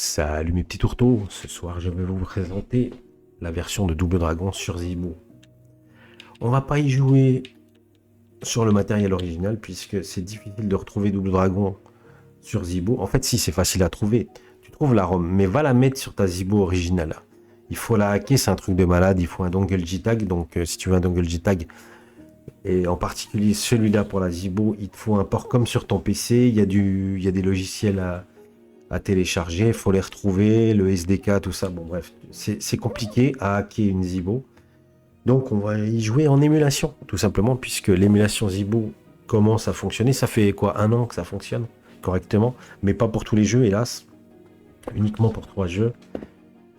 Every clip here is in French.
Salut mes petits tourteaux, ce soir je vais vous présenter la version de Double Dragon sur Zibo. On va pas y jouer sur le matériel original puisque c'est difficile de retrouver Double Dragon sur Zibo. En fait si, c'est facile à trouver, tu trouves la ROM, mais va la mettre sur ta Zibo originale. Il faut la hacker, c'est un truc de malade, il faut un dongle JTAG, donc si tu veux un dongle JTAG, et en particulier celui-là pour la Zibo, il te faut un port comme sur ton PC, il y a des logiciels à télécharger, il faut les retrouver, le SDK, tout ça. Bon, bref, c'est compliqué à hacker une Zibo. Donc, on va y jouer en émulation, tout simplement, puisque l'émulation Zibo commence à fonctionner. Ça fait quoi, 1 an que ça fonctionne correctement, mais pas pour tous les jeux, hélas. Uniquement pour 3 jeux.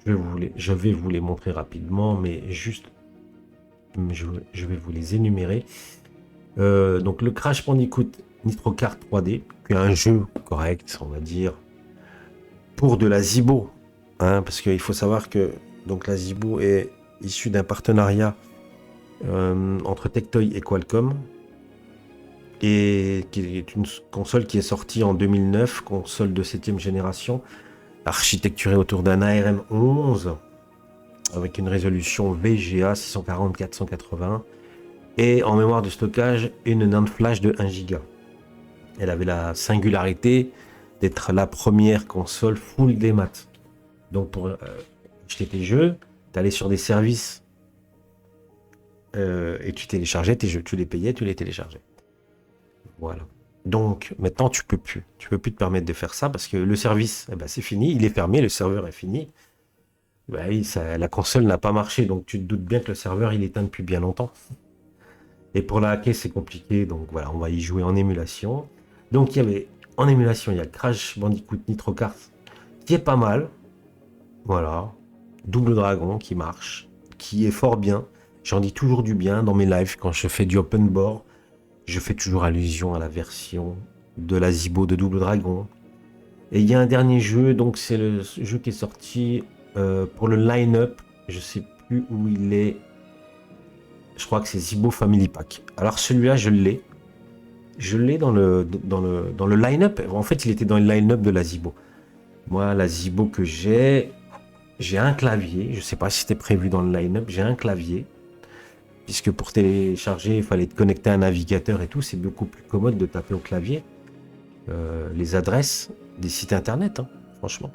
Je vais vous les montrer rapidement, mais juste, je vais vous les énumérer. Donc, le Crash Bandicoot Nitro Kart 3D, qui est un jeu correct, on va dire, pour de la Zibo, hein, parce qu'il faut savoir que donc la Zibo est issue d'un partenariat entre Tectoy et Qualcomm, et qui est une console qui est sortie en 2009, console de 7e génération, architecturée autour d'un ARM 11, avec une résolution VGA 640-480, et en mémoire de stockage, une NAND flash de 1 Go. Elle avait la singularité d'être la première console full démat. Donc pour acheter tes jeux, tu allais sur des services et tu téléchargeais tes jeux. Tu les payais, tu les téléchargeais. Voilà. Donc maintenant tu peux plus. Tu peux plus te permettre de faire ça parce que le service, eh ben, c'est fini, il est fermé, le serveur est fini. Ben oui, la console n'a pas marché, donc tu te doutes bien que le serveur il est éteint depuis bien longtemps. Et pour la hacker c'est compliqué, donc voilà, on va y jouer en émulation. Donc il y avait en émulation, il y a Crash Bandicoot Nitro Kart qui est pas mal. Voilà. Double Dragon qui marche, qui est fort bien. J'en dis toujours du bien dans mes lives quand je fais du open board. Je fais toujours allusion à la version de la Zibo de Double Dragon. Et il y a un dernier jeu, donc c'est le jeu qui est sorti pour le line-up. Je sais plus où il est. Je crois que c'est Zibo Family Pack. Alors celui-là, je l'ai. Je l'ai dans le line-up. En fait, il était dans le line-up de la Zibo. Moi, la Zibo que j'ai un clavier. Je sais pas si c'était prévu dans le line-up. J'ai un clavier. Puisque pour télécharger, il fallait te connecter à un navigateur et tout. C'est beaucoup plus commode de taper au clavier les adresses des sites internet, hein, franchement.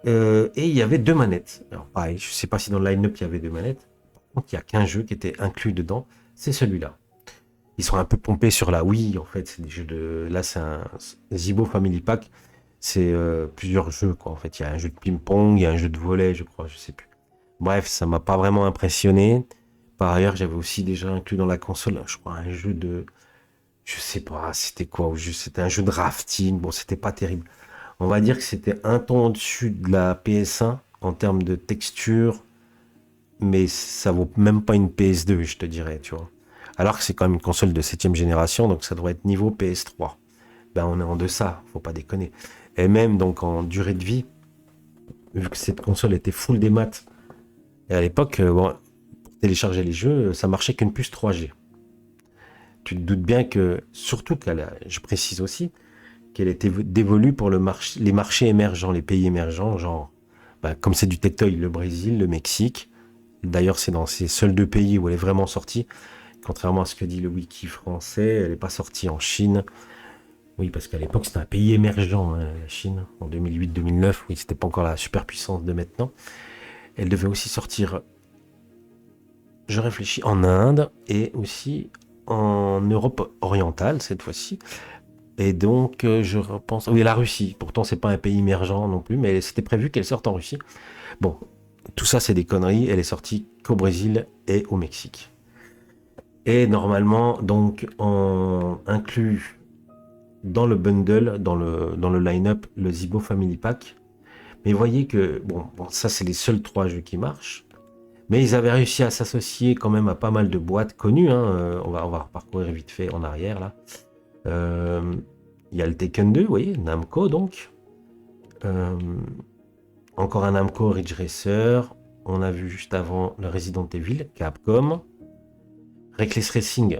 Et il y avait 2 manettes. Alors pareil, je sais pas si dans le line-up il y avait 2 manettes. Par contre, il y a qu'un jeu qui était inclus dedans. C'est celui-là. Ils sont un peu pompés sur la Wii, en fait. C'est des jeux de. Là, c'est un Zibo Family Pack. C'est plusieurs jeux, quoi. En fait, il y a un jeu de ping-pong, il y a un jeu de volley, je crois, je sais plus. Bref, ça m'a pas vraiment impressionné. Par ailleurs, j'avais aussi déjà inclus dans la console, je crois, un jeu de. Je sais pas, c'était quoi, ou juste c'était un jeu de rafting. Bon, c'était pas terrible. On va dire que c'était un ton au-dessus de la PS1 en termes de texture, mais ça vaut même pas une PS2, je te dirais, tu vois. Alors que c'est quand même une console de 7e génération, donc ça doit être niveau PS3. Ben, on est en deçà, faut pas déconner. Et même donc en durée de vie, vu que cette console était full des maths, et à l'époque, bon, pour télécharger les jeux, ça marchait qu'une puce 3G. Tu te doutes bien que, surtout je précise aussi, qu'elle était dévolue pour les marchés émergents, les pays émergents, genre, bah, comme c'est du Tectoy, le Brésil, le Mexique. D'ailleurs, c'est dans ces seuls 2 pays où elle est vraiment sortie. Contrairement à ce que dit le wiki français, elle n'est pas sortie en Chine. Oui, parce qu'à l'époque, c'était un pays émergent, hein, la Chine, en 2008-2009. Oui, c'était pas encore la superpuissance de maintenant. Elle devait aussi sortir, je réfléchis, en Inde et aussi en Europe orientale, cette fois-ci. Et donc, je repense. Oui, la Russie. Pourtant, c'est pas un pays émergent non plus, mais c'était prévu qu'elle sorte en Russie. Bon, tout ça, c'est des conneries. Elle est sortie qu'au Brésil et au Mexique. Et normalement, donc, on inclut dans le bundle, dans le line-up, le Zibo Family Pack. Mais voyez que, bon, ça, c'est les seuls 3 jeux qui marchent. Mais ils avaient réussi à s'associer quand même à pas mal de boîtes connues, hein. On va parcourir vite fait en arrière, là. Il y a le Tekken 2, vous voyez, Namco donc. Euh, Encore un Namco Ridge Racer. On a vu juste avant le Resident Evil, Capcom. Reckless Racing.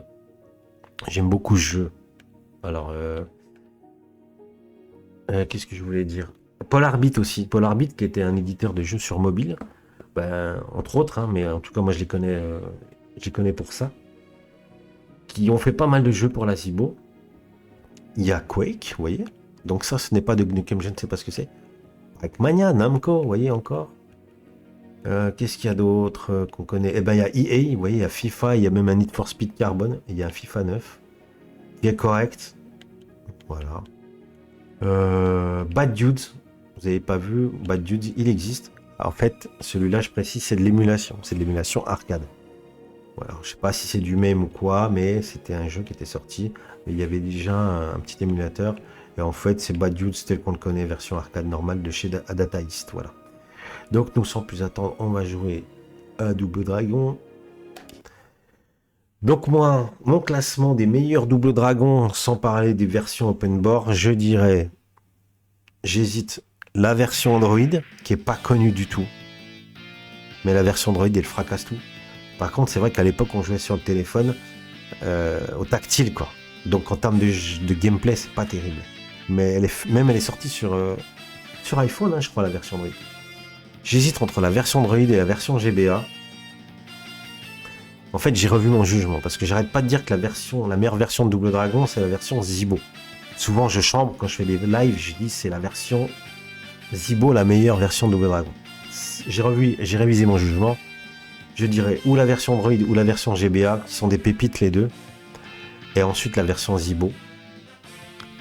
J'aime beaucoup ce jeu. Alors, qu'est-ce que je voulais dire? Polarbeat aussi. Polarbeat qui était un éditeur de jeux sur mobile. Ben, entre autres, hein, mais en tout cas moi je les connais pour ça. Qui ont fait pas mal de jeux pour la Cibo. Il y a Quake, vous voyez. Donc ça, ce n'est pas de Nukem, je ne sais pas ce que c'est. Avec Mania, Namco, vous voyez encore. Qu'est-ce qu'il y a d'autre qu'on connaît? Eh ben il y a EA, vous voyez, il y a FIFA, il y a même un Need for Speed Carbon, il y a un FIFA 9. Il est correct. Voilà. Bad Dudes, vous n'avez pas vu, Bad Dudes, il existe. En fait, celui-là, je précise, c'est de l'émulation. C'est de l'émulation arcade. Voilà, je sais pas si c'est du même ou quoi, mais c'était un jeu qui était sorti. Mais il y avait déjà un petit émulateur. Et en fait, c'est Bad Dudes tel qu'on le connaît, version arcade normale de chez Data East. Voilà. Donc, nous, sans plus attendre, on va jouer à Double Dragon. Donc, moi, mon classement des meilleurs Double Dragon, sans parler des versions open board, je dirais, j'hésite, la version Android, qui est pas connue du tout. Mais la version Android, elle fracasse tout. Par contre, c'est vrai qu'à l'époque, on jouait sur le téléphone au tactile, quoi. Donc, en termes de gameplay, c'est pas terrible. Mais elle est sortie sur iPhone, hein, je crois, la version Android. J'hésite entre la version Android et la version GBA. En fait, j'ai revu mon jugement, parce que j'arrête pas de dire que la meilleure version de Double Dragon, c'est la version Zibo. Souvent, je chambre, quand je fais des lives, je dis c'est la version Zibo, la meilleure version de Double Dragon. J'ai révisé mon jugement. Je dirais ou la version Android ou la version GBA, qui sont des pépites les deux. Et ensuite la version Zibo.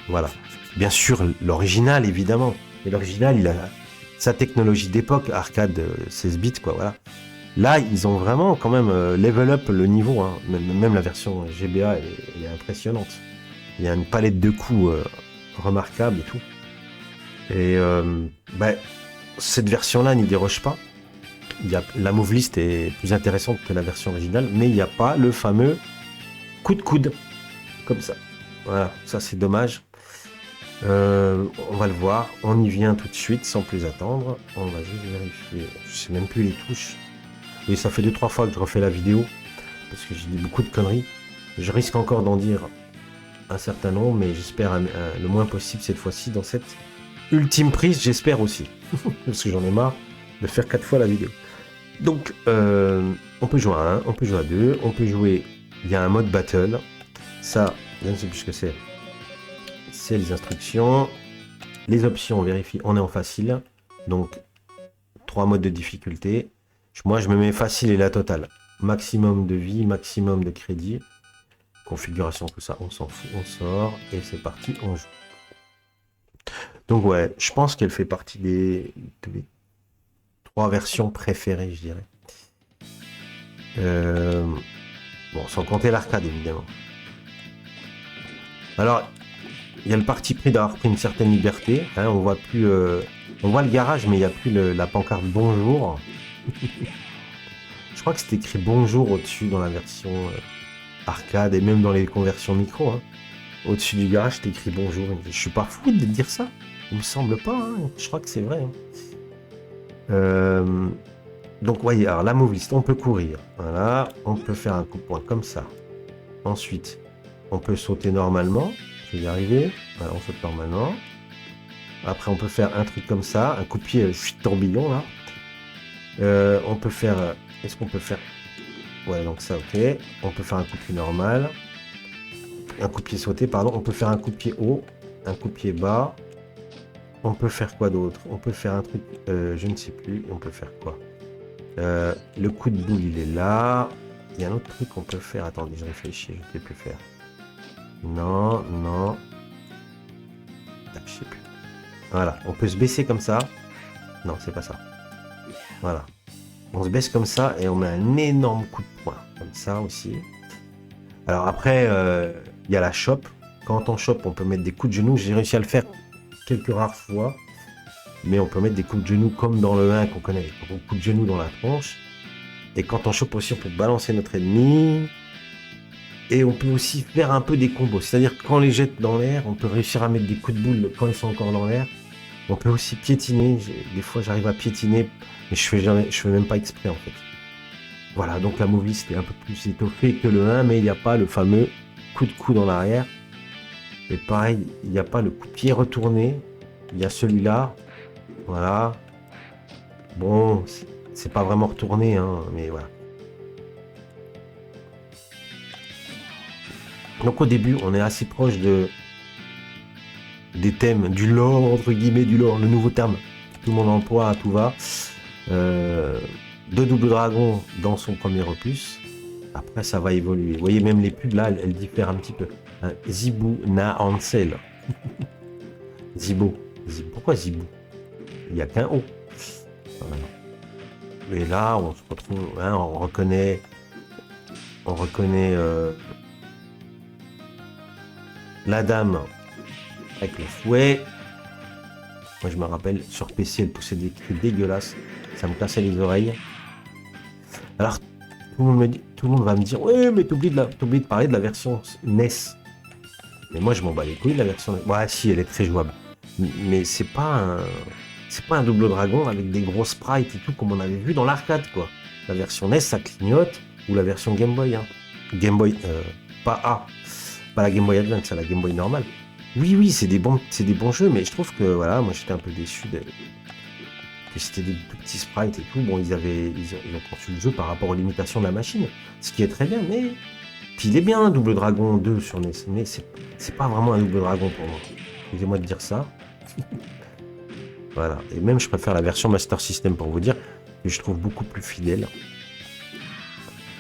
Voilà. Bien sûr, l'original, évidemment. Et l'original, il a sa technologie d'époque, arcade 16 bits, quoi, voilà. Là, ils ont vraiment quand même level up le niveau. Hein. Même la version GBA, elle est impressionnante. Il y a une palette de coups remarquable et tout. Et cette version-là n'y déroge pas. La move list est plus intéressante que la version originale, mais il n'y a pas le fameux coup de coude. Comme ça. Voilà, ça c'est dommage. On va le voir. On y vient tout de suite sans plus attendre. On va juste vérifier. Je sais même plus les touches. Et ça fait 2-3 fois que je refais la vidéo. Parce que j'ai dit beaucoup de conneries. Je risque encore d'en dire un certain nombre, mais j'espère le moins possible cette fois-ci dans cette ultime prise, j'espère aussi. Parce que j'en ai marre de faire 4 fois la vidéo. Donc, on peut jouer à 1, on peut jouer à 2, on peut jouer... Il y a un mode battle. Ça, je ne sais plus ce que c'est. C'est les instructions. Les options, on vérifie, on est en facile. Donc, 3 modes de difficulté. Moi, je me mets facile et la totale. Maximum de vie, maximum de crédit. Configuration, tout ça, on s'en fout, on sort. Et c'est parti, on joue. Donc ouais, je pense qu'elle fait partie des 3 versions préférées, je dirais. Bon, sans compter l'arcade, évidemment. Alors, il y a le parti pris d'avoir pris une certaine liberté. Hein, on voit plus... on voit le garage, mais il n'y a plus la pancarte bonjour. Je crois que c'était écrit bonjour au-dessus dans la version arcade et même dans les conversions micro. Hein. Au-dessus du garage, c'était écrit bonjour. Je suis pas fou de dire ça. Il me semble pas. Hein. Je crois que c'est vrai. Hein. Donc, voyez, alors la move list, on peut courir. Voilà, on peut faire un coup de poing comme ça. Ensuite, on peut sauter normalement. Je vais y arriver. Voilà, on saute normalement. Après, on peut faire un truc comme ça, un coup de pied tourbillon là. On peut faire. Est-ce qu'on peut faire? Ouais, donc ça, ok. On peut faire un coup de pied normal. Un coup de pied sauté, pardon. On peut faire un coup de pied haut, un coup de pied bas. On peut faire quoi d'autre? On peut faire un truc, je ne sais plus. On peut faire quoi? Le coup de boule, il est là. Il y a un autre truc qu'on peut faire. Attendez, je réfléchis, je ne sais plus faire. Non, non. Ah, je sais plus. Voilà, on peut se baisser comme ça. Non, c'est pas ça. Voilà. On se baisse comme ça et on met un énorme coup de poing. Comme ça aussi. Alors après, il y a la chope. Quand on chope, on peut mettre des coups de genoux. J'ai réussi à le faire quelques rares fois. Mais on peut mettre des coups de genoux comme dans le 1 qu'on connaît. Un coup de genoux dans la tronche. Et quand on chope aussi, on peut balancer notre ennemi. Et on peut aussi faire un peu des combos. C'est-à-dire que quand on les jette dans l'air, on peut réussir à mettre des coups de boule quand ils sont encore dans l'air. On peut aussi piétiner. Des fois, j'arrive à piétiner. Mais je fais même pas exprès en fait. Voilà, donc la move list est un peu plus étoffée que le 1, mais il n'y a pas le fameux coup de coude en arrière. Et pareil, il n'y a pas le coup de pied retourné. Il y a celui-là. Voilà. Bon, c'est pas vraiment retourné, hein, mais voilà. Donc au début, on est assez proche des thèmes, du lore, entre guillemets, du lore, le nouveau terme que tout le monde emploie à tout va. De Double Dragon dans son premier opus. Après, ça va évoluer. Vous voyez, même les pubs, là, elles diffèrent un petit peu. Hein, Zibou na Ansel. Zibo. Pourquoi Zibou? Il n'y a qu'un O. Voilà. Et là, on se retrouve, hein, on reconnaît la dame avec le fouet. Moi, je me rappelle, sur PC, elle poussait des cris dégueulasses. Ça me cassait les oreilles. Alors, tout le monde va me dire, ouais, mais t'oublies de parler de la version NES. Mais moi, je m'en bats les couilles de la version NES. Ouais, si, elle est très jouable. Mais c'est pas un Double Dragon avec des gros sprites et tout, comme on avait vu dans l'arcade, quoi. La version NES, ça clignote, ou la version Game Boy, hein. Game Boy, pas la Game Boy Advance, c'est la Game Boy normale. Oui, c'est des bons jeux, mais je trouve que, voilà, moi, j'étais un peu déçu que c'était des tout petits sprites et tout. Bon, ils ont conçu le jeu par rapport aux limitations de la machine, ce qui est très bien, mais... Puis il est bien, un Double Dragon 2 sur NES, mais c'est pas vraiment un Double Dragon pour moi. Excusez-moi de dire ça. Voilà. Et même, je préfère la version Master System pour vous dire que je trouve beaucoup plus fidèle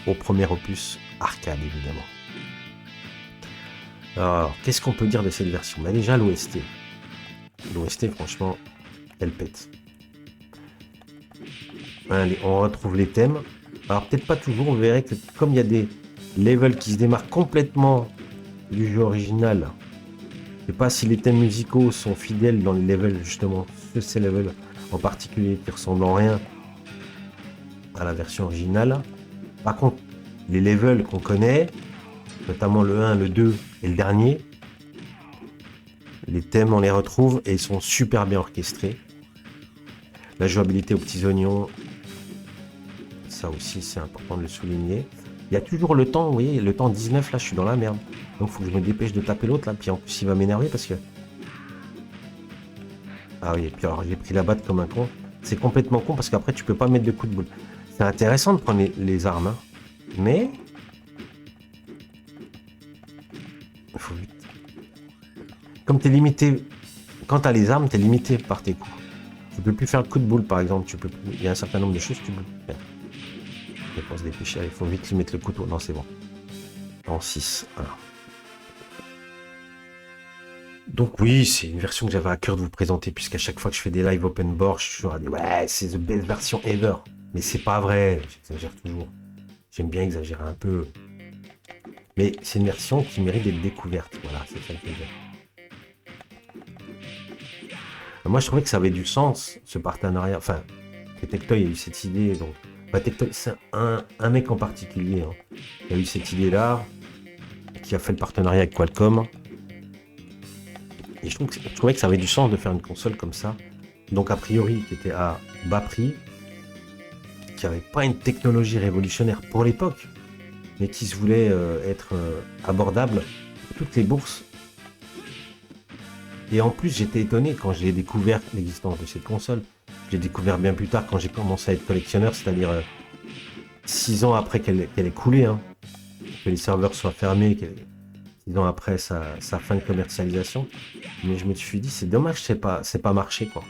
au premier opus arcade, évidemment. Alors, qu'est-ce qu'on peut dire de cette version? Bah déjà, l'OST. L'OST, franchement, elle pète. Allez, on retrouve les thèmes. Alors, peut-être pas toujours, vous verrez que comme il y a des levels qui se démarquent complètement du jeu original, je sais pas si les thèmes musicaux sont fidèles dans les levels, justement, ces levels en particulier qui ressemblent en rien à la version originale. Par contre, les levels qu'on connaît, notamment le 1, le 2 et le dernier, les thèmes on les retrouve et ils sont super bien orchestrés. La jouabilité aux petits oignons, ça aussi c'est important de le souligner. Il y a toujours le temps, vous voyez, le temps 19, là je suis dans la merde. Donc il faut que je me dépêche de taper l'autre là, puis en plus il va m'énerver parce que... Ah oui, et puis alors j'ai pris la batte comme un con. C'est complètement con parce qu'après tu peux pas mettre de coups de boule. C'est intéressant de prendre les armes, hein. Mais... il faut vite. Comme t'es limité... Quand t'as les armes, t'es limité par tes coups. Tu peux plus faire le coup de boule par exemple, il y a un certain nombre de choses que tu peux faire. Il faut se dépêcher, il faut vite lui mettre le couteau. Non, c'est bon. En 6. Alors. Donc oui, c'est une version que j'avais à cœur de vous présenter, puisqu'à chaque fois que je fais des live open board, je suis toujours à dire ouais, c'est the best version ever. Mais c'est pas vrai, j'exagère toujours. J'aime bien exagérer un peu. Mais c'est une version qui mérite d'être découverte. Voilà, c'est ça que je veux dire. Moi, je trouvais que ça avait du sens, ce partenariat. Enfin, que Tectoy a eu cette idée. Donc, Tectoy, c'est un mec en particulier, hein, qui a eu cette idée-là, qui a fait le partenariat avec Qualcomm. Et je trouvais que ça avait du sens de faire une console comme ça. Donc, a priori, qui était à bas prix, qui n'avait pas une technologie révolutionnaire pour l'époque, mais qui se voulait être abordable pour toutes les bourses. Et en plus, j'étais étonné quand j'ai découvert l'existence de cette console. Je l'ai découvert bien plus tard quand j'ai commencé à être collectionneur, c'est-à-dire 6 ans après qu'elle ait coulé, hein, que les serveurs soient fermés, 6 ans après sa fin de commercialisation. Mais je me suis dit, c'est dommage, c'est pas marché, quoi.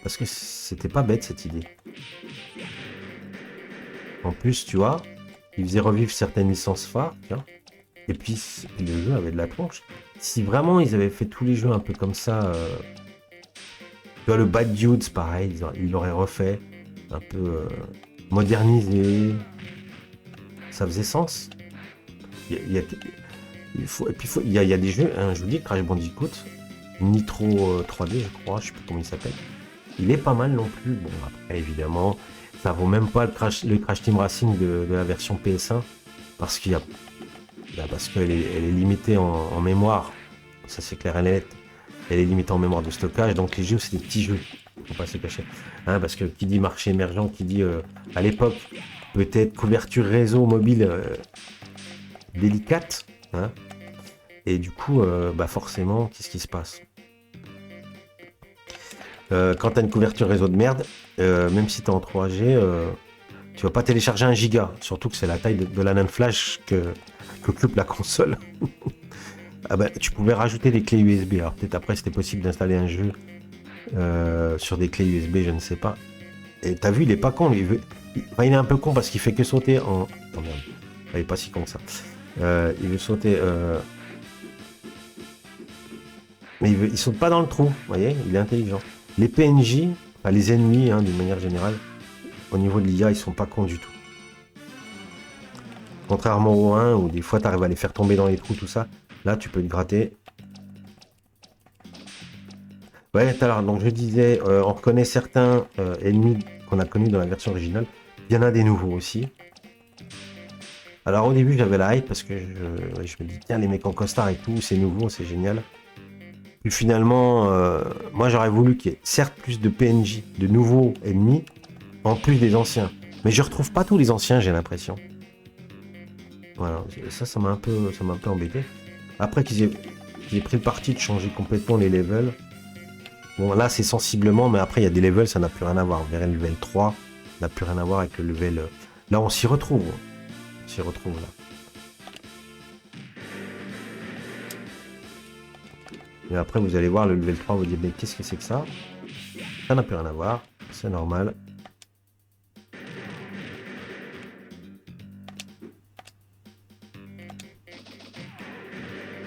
Parce que c'était pas bête cette idée. En plus, tu vois, ils faisaient revivre certaines licences phares, tu vois. Et puis le jeu avait de la tronche. Si vraiment ils avaient fait tous les jeux un peu comme ça, tu vois, le Bad Dudes, pareil, ils l'auraient refait, un peu modernisé. Ça faisait sens. Il y a des jeux, hein, je vous dis, Crash Bandicoot, Nitro 3D, je crois, je sais plus comment il s'appelle. Il est pas mal non plus. Bon, après, évidemment, ça vaut même pas le Crash Team Racing de la version PS1, parce qu'elle est limitée en mémoire. Ça, c'est clair et net. Elle est limitée en mémoire de stockage, donc les jeux, c'est des petits jeux. Faut pas se cacher. Hein, parce que qui dit marché émergent, qui dit à l'époque, peut-être couverture réseau mobile délicate. Hein, et du coup, forcément, qu'est-ce qui se passe? Quand tu as une couverture réseau de merde, même si tu es en 3G, tu vas pas télécharger 1 giga. Surtout que c'est la taille de la NAND flash qu'occupe la console. Ah bah, tu pouvais rajouter des clés USB. Alors peut-être après c'était possible d'installer un jeu sur des clés USB, je ne sais pas. Et t'as vu, il est pas con. Enfin, il est un peu con parce qu'il fait que sauter en... Oh merde, il est pas si con que ça. Il veut sauter... Mais il saute pas dans le trou, vous voyez, il est intelligent. Les PNJ, enfin, les ennemis, hein, d'une manière générale, au niveau de l'IA, ils sont pas cons du tout. Contrairement au 1, où des fois tu arrives à les faire tomber dans les trous, tout ça, là tu peux te gratter. Ouais, tout à l'heure, donc je disais, on reconnaît certains ennemis qu'on a connus dans la version originale. Il y en a des nouveaux aussi. Alors au début j'avais la hype parce que je me dis, tiens, les mecs en costard et tout, c'est nouveau, c'est génial. Puis finalement, moi j'aurais voulu qu'il y ait certes plus de PNJ, de nouveaux ennemis, en plus des anciens. Mais je retrouve pas tous les anciens, j'ai l'impression. Voilà, ça m'a un peu embêté. Après qu'ils aient pris le parti de changer complètement les levels. Bon, là c'est sensiblement, mais après il y a des levels, ça n'a plus rien à voir. On verrait le level 3, ça n'a plus rien à voir avec le level... Là on s'y retrouve. On s'y retrouve là. Et après vous allez voir le level 3, vous dites, mais qu'est-ce que c'est que ça? Ça n'a plus rien à voir, c'est normal.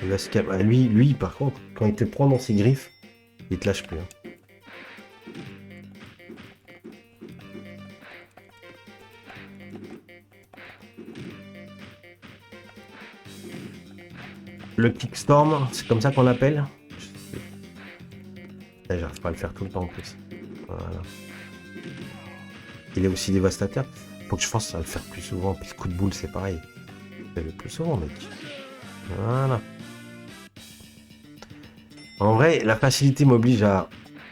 Il va se calmer. Lui, par contre, quand il te prend dans ses griffes, il te lâche plus. Hein. Le Kickstorm, c'est comme ça qu'on l'appelle. J'arrive pas à le faire tout le temps en plus. Voilà. Il est aussi dévastateur. Faut que je pense à le faire plus souvent. Puis le coup de boule, c'est pareil. Fais-le plus souvent, mec. Voilà. En vrai, la facilité m'oblige à...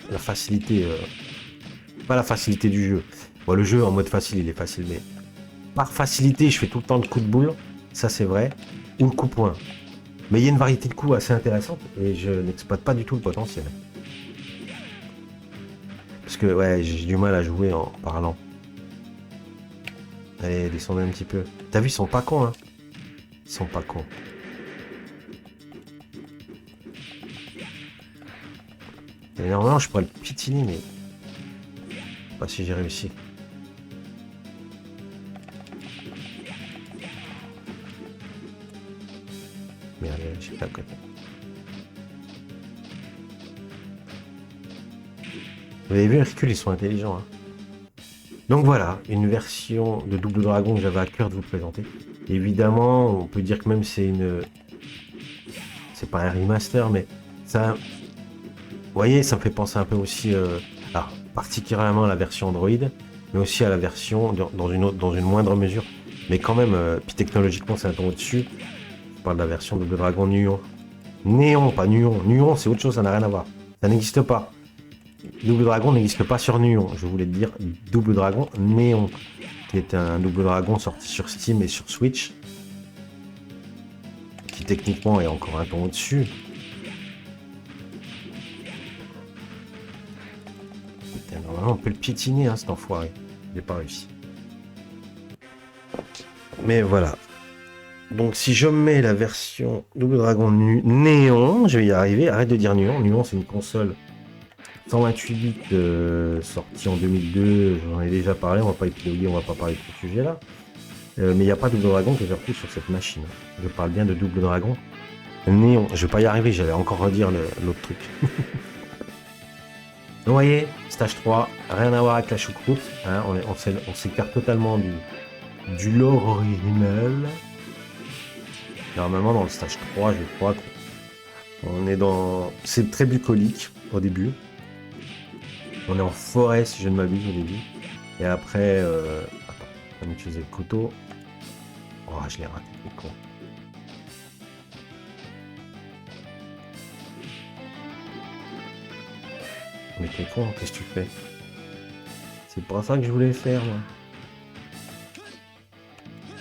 La facilité... Pas la facilité du jeu. Bon, le jeu en mode facile, il est facile, mais... Par facilité, je fais tout le temps le coup de boule. Ça, c'est vrai. Ou le coup point. Mais il y a une variété de coups assez intéressante. Et je n'exploite pas du tout le potentiel. Parce que, ouais, j'ai du mal à jouer en parlant. Allez, descendez un petit peu. T'as vu, ils sont pas cons, hein. Ils sont pas cons. Et normalement, je pourrais le pitiner, mais... Je sais pas si j'ai réussi. Merde, j'ai pas à côté. Vous avez vu, Hercule, ils sont intelligents, hein. Donc voilà, une version de Double Dragon que j'avais à cœur de vous présenter. Évidemment, on peut dire que même c'est une... C'est pas un remaster, mais ça... Vous voyez, ça me fait penser un peu aussi... Alors, particulièrement à la version Android, mais aussi à la version dans une moindre mesure. Mais quand même, puis technologiquement, c'est un ton au-dessus. Je parle de la version Double Dragon Nuon. Néon, pas Nuon. Nuon, c'est autre chose, ça n'a rien à voir. Ça n'existe pas. Double Dragon n'existe pas sur Nuon. Je voulais te dire Double Dragon Néon, qui est un Double Dragon sorti sur Steam et sur Switch, qui techniquement est encore un ton au-dessus. Normalement, on peut le piétiner, hein, cet enfoiré. Il n'est pas réussi. Mais voilà. Donc, si je mets la version Double Dragon Néon, je vais y arriver. Arrête de dire Nuon. Nuon, c'est une console 128 bits sortie en 2002. J'en ai déjà parlé. On va pas épiloguer, on va pas parler de ce sujet-là. Mais il n'y a pas Double Dragon que j'ai repris sur cette machine. Je parle bien de Double Dragon Néon. Je vais pas y arriver. J'allais encore redire l'autre truc. Vous voyez, stage 3, rien à voir avec la choucroute, hein, on s'écarte totalement du lore original. Normalement dans le stage 3, je crois qu'on est dans... C'est très bucolique au début. On est en forêt si je ne m'abuse au début. Et après... Attends, on va utiliser le couteau. Oh, je l'ai raté, c'est con. Mais t'es con, qu'est-ce que tu fais? C'est pas ça que je voulais faire, moi.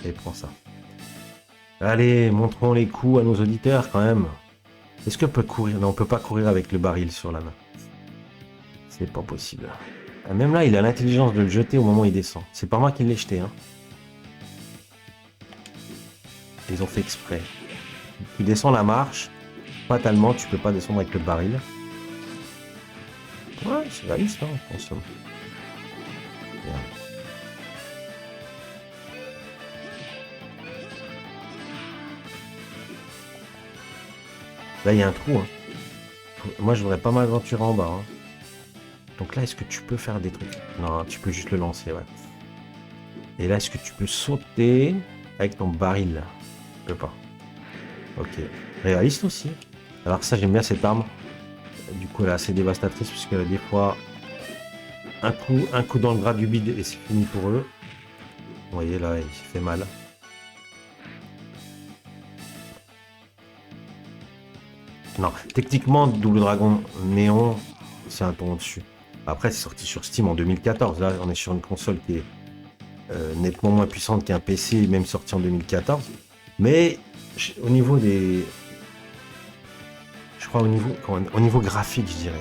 Allez, prends ça. Allez, montrons les coups à nos auditeurs, quand même. Est-ce qu'on peut courir? Non, on peut pas courir avec le baril sur la main. C'est pas possible. Ah, même là, il a l'intelligence de le jeter au moment où il descend. C'est pas moi qui l'ai jeté. Hein. Ils ont fait exprès. Tu descends la marche. Fatalement, tu peux pas descendre avec le baril. Ouais, c'est réaliste, hein, en somme. Bien. Là, il y a un trou. Hein. Moi, je voudrais pas m'aventurer en bas. Hein. Donc là, est-ce que tu peux faire des trucs? Non, tu peux juste le lancer, ouais. Et là, est-ce que tu peux sauter avec ton baril? Je peux pas. Ok. Réaliste aussi. Alors ça, j'aime bien cette arme. Du coup, elle est assez dévastatrice puisque des fois, un coup dans le gras du bide et c'est fini pour eux. Vous voyez là, il s'est fait mal. Non, techniquement, Double Dragon Néon, c'est un ton au-dessus. Après, c'est sorti sur Steam en 2014. Là, on est sur une console qui est nettement moins puissante qu'un PC, même sorti en 2014. Mais au niveau des... Je crois au niveau graphique, je dirais...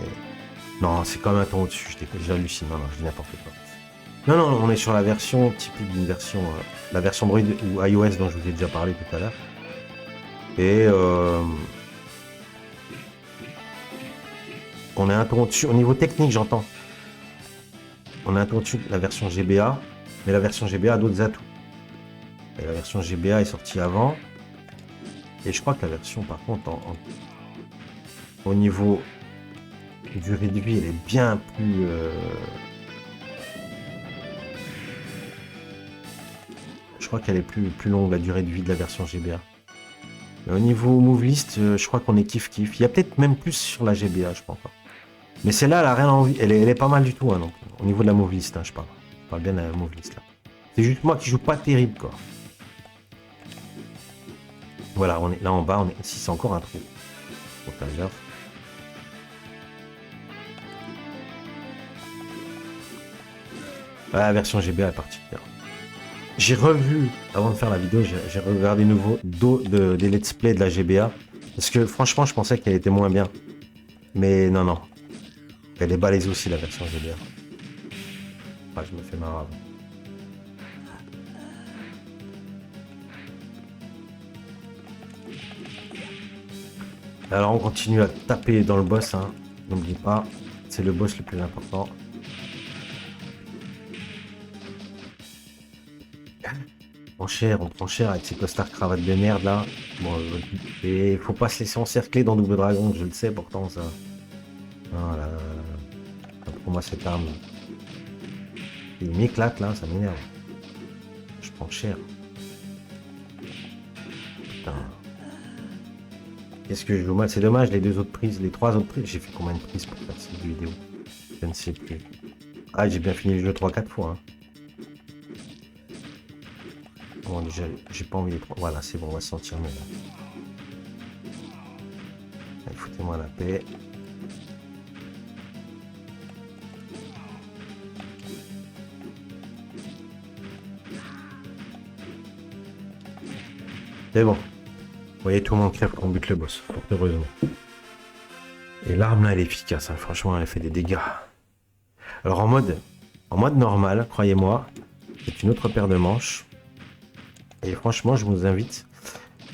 Non, c'est quand même un ton au-dessus. J'hallucine. Non, je dis n'importe quoi. Non, on est sur la version typique d'une version... la version Android ou iOS dont je vous ai déjà parlé tout à l'heure. Et... on est un ton au-dessus. Au niveau technique, j'entends. On est un ton au-dessus de la version GBA. Mais la version GBA a d'autres atouts. Et la version GBA est sortie avant. Et je crois que la version, par contre, au niveau durée de vie, elle est bien plus... Je crois qu'elle est plus longue, la durée de vie de la version GBA. Mais au niveau move list, je crois qu'on est kiff-kiff. Il y a peut-être même plus sur la GBA, je pense pas. Mais celle-là, elle a rien envie. Elle est pas mal du tout, hein, donc. Au niveau de la move list, hein, je parle. Je parle bien de la move list, là. C'est juste moi qui joue pas terrible, quoi. Voilà, on est là en bas, on est... Si, c'est encore un trou. Faut faire gaffe. La version GBA est particulière. J'ai revu, avant de faire la vidéo, j'ai regardé nouveau des let's play de la GBA. Parce que franchement, je pensais qu'elle était moins bien. Mais non. Elle est balèze aussi, la version GBA. Ah, je me fais marrer avant. Alors, on continue à taper dans le boss. Hein. N'oublie pas, c'est le boss le plus important. On prend cher avec ces costards cravates de merde là. Bon, et faut pas se laisser encercler dans Double Dragon, je le sais pourtant ça. Voilà. Pour moi cette arme. Il m'éclate là, ça m'énerve. Je prends cher. Putain. Qu'est-ce que je joue mal? C'est dommage, les trois autres prises. J'ai fait combien de prises pour faire cette vidéo? Je ne sais plus. Ah, j'ai bien fini le jeu 3-4 fois. Hein. Bon, déjà, j'ai pas envie de... Voilà, c'est bon, on va se sentir mieux là. Allez, foutez-moi la paix. C'est bon. Vous voyez, tout le monde crève quand on bute le boss, fort heureusement. Et l'arme là, elle est efficace, hein. Franchement, elle fait des dégâts. Alors en mode normal, croyez-moi, c'est une autre paire de manches. Et franchement, je vous invite,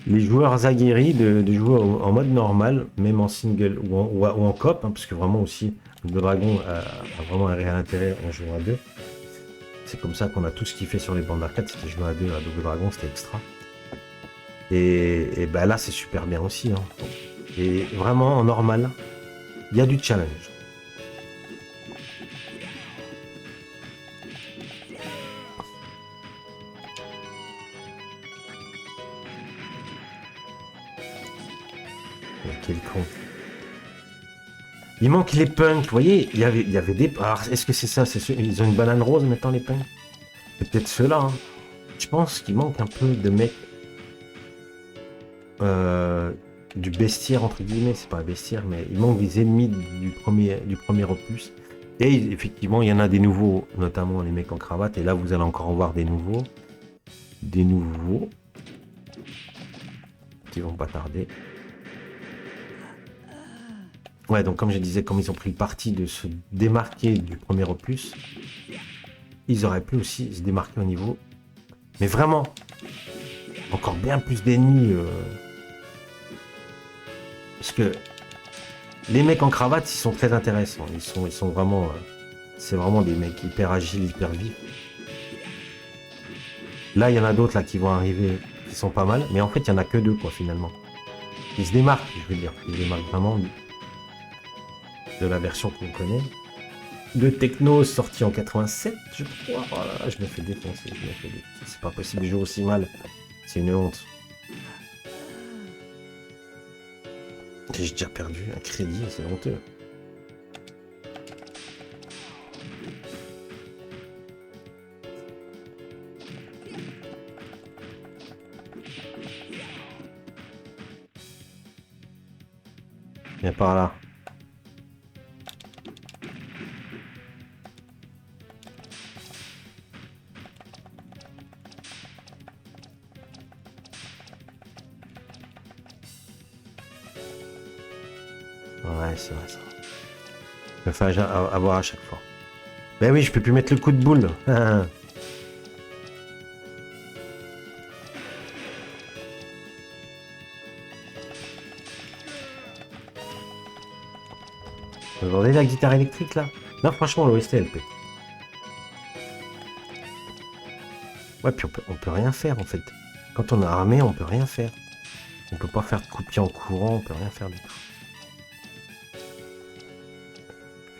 les joueurs aguerris, de jouer en mode normal, même en single ou en coop, hein, parce que vraiment aussi, le dragon a vraiment un réel intérêt en jouant à deux. C'est comme ça qu'on a tout ce qu'il fait sur les bandes d'arcade, c'était jouer à deux à Double Dragon, c'était extra. Et bah là, c'est super bien aussi. Hein. Et vraiment, en normal, il y a du challenge. Quel con. Il manque les punks, vous voyez, il y avait des... Alors, est-ce que c'est ça? Ils ont une banane rose maintenant, les punks? C'est peut-être ceux-là. Hein. Je pense qu'il manque un peu de mecs... du bestiaire, entre guillemets. C'est pas un bestiaire, mais il manque des ennemis du premier opus. Et effectivement, il y en a des nouveaux, notamment les mecs en cravate. Et là, vous allez encore en voir des nouveaux. Des nouveaux. Qui vont pas tarder. Ouais, donc comme je disais, comme ils ont pris le parti de se démarquer du premier opus, ils auraient pu aussi se démarquer au niveau. Mais vraiment, encore bien plus d'ennemis. Parce que les mecs en cravate, ils sont très intéressants. Ils sont vraiment. C'est vraiment des mecs hyper agiles, hyper vifs. Là, il y en a d'autres là qui vont arriver, qui sont pas mal. Mais en fait, il y en a que deux, quoi, finalement. Ils se démarquent, je veux dire. Ils se démarquent vraiment de la version qu'on connaît. Le Techno sorti en 87, je crois. Oh là là, je me fais défoncer. C'est pas possible de jouer aussi mal. C'est une honte. J'ai déjà perdu un crédit, c'est honteux. Viens par là. Ouais, c'est vrai ça. Je me fais avoir à chaque fois. Ben oui, je peux plus mettre le coup de boule. Vous entendez la guitare électrique là? Non, franchement, l'OST elle pète. Ouais, puis on peut rien faire en fait. Quand on est armé, on peut rien faire. On peut pas faire de coup de pied en courant, on peut rien faire du tout.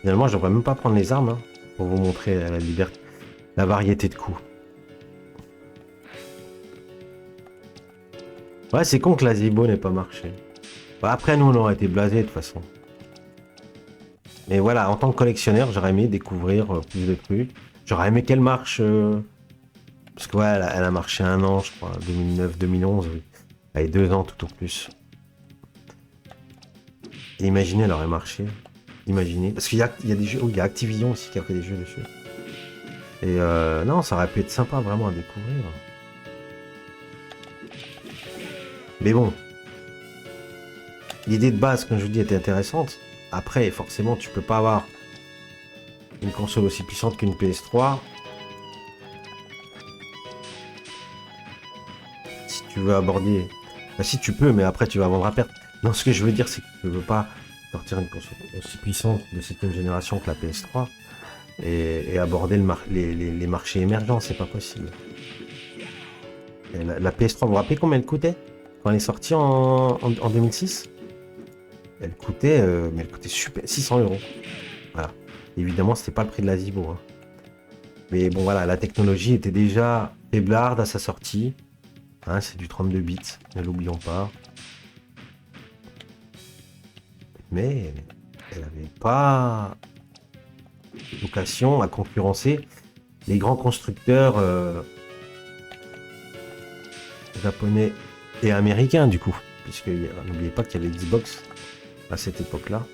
Finalement, je devrais même pas prendre les armes hein, pour vous montrer la liberté, la variété de coups. Ouais, c'est con que la Zibo n'ait pas marché. Bah, après, nous, on aurait été blasés de toute façon. Mais voilà, en tant que collectionneur, j'aurais aimé découvrir plus de trucs. J'aurais aimé qu'elle marche. Parce que ouais, elle a marché 1 an, je crois, 2009, 2011, oui. Elle a 2 ans tout au plus. Et imaginez, elle aurait marché. Imaginez. Parce il y a des jeux. Oui, il y a Activision aussi qui a fait des jeux dessus. Et non, ça aurait pu être sympa vraiment à découvrir. Mais bon. L'idée de base, comme je vous dis, était intéressante. Après, forcément, tu peux pas avoir une console aussi puissante qu'une PS3. Si tu veux aborder... Bah, si tu peux, mais après tu vas vendre à perte. Non, ce que je veux dire, c'est que tu ne veux pas sortir une console aussi puissante de 7ème génération que la PS3 et aborder les marchés émergents, c'est pas possible. Et la PS3, vous vous rappelez combien elle coûtait quand elle est sortie en 2006? Elle coûtait, mais elle coûtait super 600 €. Voilà. Évidemment, c'était pas le prix de la Zibo. Hein. Mais bon, voilà, la technologie était déjà faiblarde à sa sortie. Hein, c'est du 32 bits, ne l'oublions pas. Mais elle n'avait pas vocation à concurrencer les grands constructeurs japonais et américains, du coup. Puisque n'oubliez pas qu'il y avait Xbox à cette époque-là.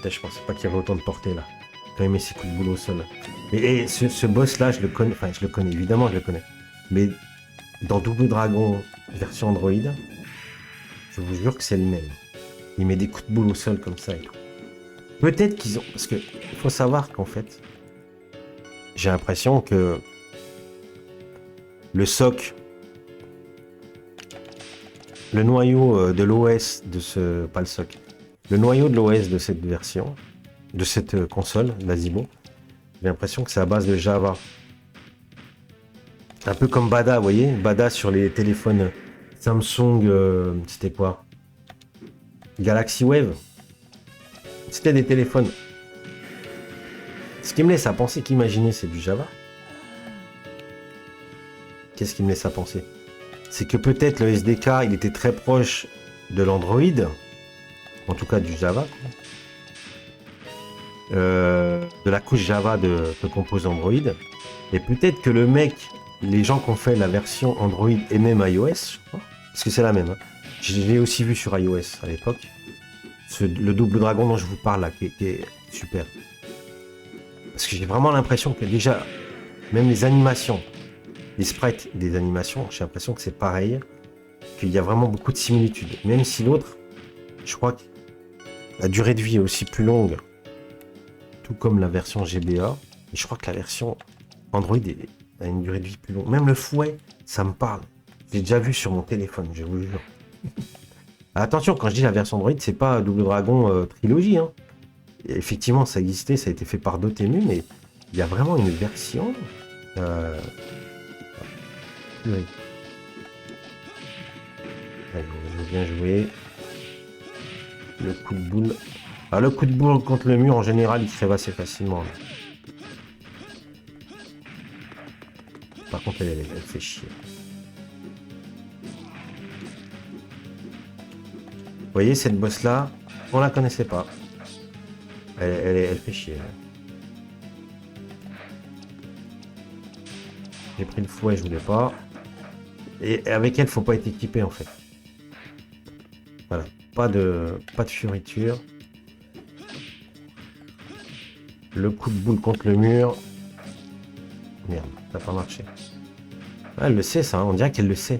Je pensais pas qu'il y avait autant de portée là. J'ai quand même mis ses coups de boule au sol. Et ce boss là, je le connais, enfin je le connais, évidemment je le connais. Mais dans Double Dragon version Android, je vous jure que c'est le même. Il met des coups de boule au sol comme ça et tout. Peut-être qu'ils ont... Parce que il faut savoir qu'en fait, j'ai l'impression que le SOC, le noyau de l'OS de ce... Pas le SOC. Le noyau de l'OS de cette version, de cette console, la Zibo, j'ai l'impression que c'est à base de Java. Un peu comme Bada, vous voyez? Bada sur les téléphones Samsung, c'était quoi? Galaxy Wave. C'était des téléphones. Ce qui me laisse à penser qu'imaginer c'est du Java. Qu'est-ce qui me laisse à penser? C'est que peut-être le SDK, il était très proche de l'Android. En tout cas du Java. De la couche Java que compose Android. Et peut-être que le mec, les gens qui ont fait la version Android et même iOS, je crois, parce que c'est la même. Hein. Je l'ai aussi vu sur iOS à l'époque. Le Double Dragon dont je vous parle là, qui est super. Parce que j'ai vraiment l'impression que déjà, Même les animations, les sprites des animations, j'ai l'impression que c'est pareil, qu'il y a vraiment beaucoup de similitudes. Même si l'autre, je crois que la durée de vie est aussi plus longue, tout comme la version GBA. Et je crois que la version Android a une durée de vie plus longue. Même le fouet, ça me parle. J'ai déjà vu sur mon téléphone, je vous jure. Attention, quand je dis la version Android, c'est pas Double Dragon Trilogy. Hein. Et effectivement, ça existait, ça a été fait par Dotemu, mais il y a vraiment une version. Oui. Allez, je veux bien jouer. Le coup de boule. Ah, le coup de boule contre le mur, en général, il se crève assez facilement. Là. Par contre, elle fait chier. Vous voyez, cette boss-là, on la connaissait pas. Elle fait chier. Là. J'ai pris le fouet, je voulais pas. Et avec elle, faut pas être équipé, en fait. Voilà. Pas de fioriture. Le coup de boule contre le mur. Merde, ça n'a pas marché. Ah, elle le sait, ça. Hein, on dirait qu'elle le sait.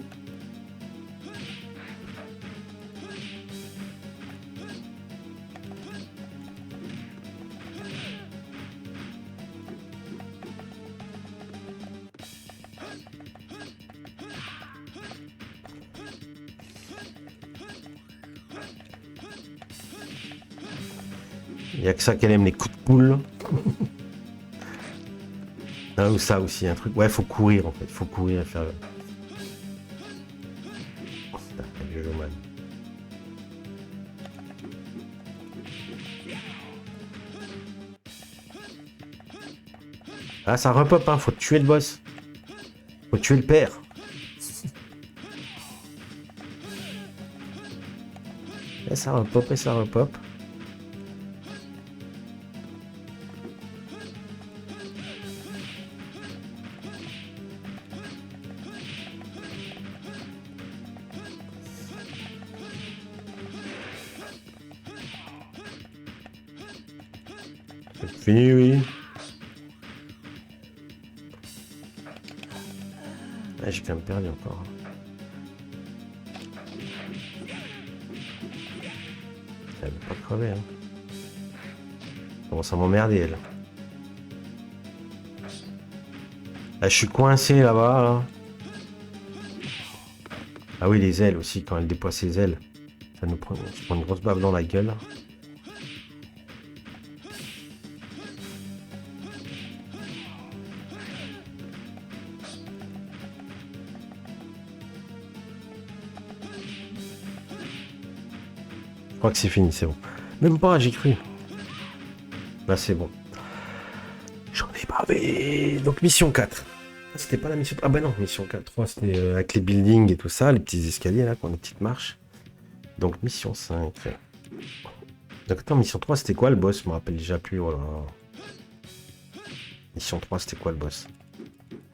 Il n'y a que ça qu'elle aime, les coups de poule. Ah, ou ça aussi, un truc. Ouais, faut courir en fait. Faut courir et faire. Oh, putain, je joue mal. Ah, ça repop, hein. Faut tuer le boss. Faut tuer le père. Et ça repop et ça repop. C'est fini, oui. Ah, j'ai quand même perdu encore. Elle veut pas crever, hein. Commence à m'emmerder, elle. Ah, je suis coincé là-bas, là. Ah oui, les ailes aussi, quand elle déploie ses ailes. Ça nous prend, on se prend une grosse baffe dans la gueule. Je crois que c'est fini, c'est bon. Même pas, j'ai cru. Là, c'est bon. J'en ai bavé. Donc, mission 4. C'était pas la mission... Ah bah non, mission 4. 3, c'était avec les buildings et tout ça, les petits escaliers, là, qui ont des petites marches. Donc, mission 5. Donc, attends, mission 3, c'était quoi le boss? Je me rappelle déjà plus, voilà. Mission 3, c'était quoi le boss?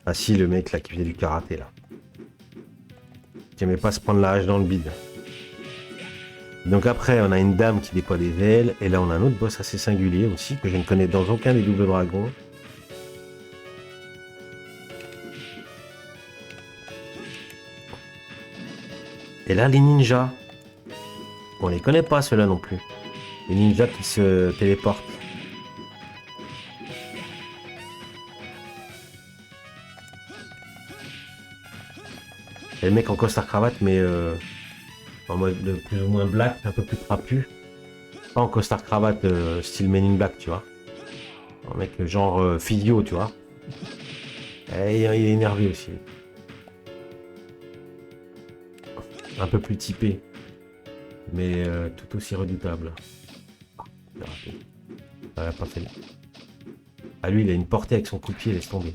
Ah si, le mec, là, qui faisait du karaté, là. Qui aimait pas se prendre la hache dans le bide. Donc après, on a une dame qui déploie des ailes. Et là, on a un autre boss assez singulier aussi, que je ne connais dans aucun des doubles dragons. Et là, les ninjas. On les connaît pas, ceux-là non plus. Les ninjas qui se téléportent. Et le mec en costard-cravate, mais... en mode de plus ou moins black, un peu plus trapu. Pas en costard cravate style Men in Black, tu vois. Un mec genre physio, tu vois. Et il est énervé aussi. Un peu plus typé. Mais tout aussi redoutable. Il a raté. Il a pas fait. Ah lui, il a une portée avec son coup de pied, laisse tomber.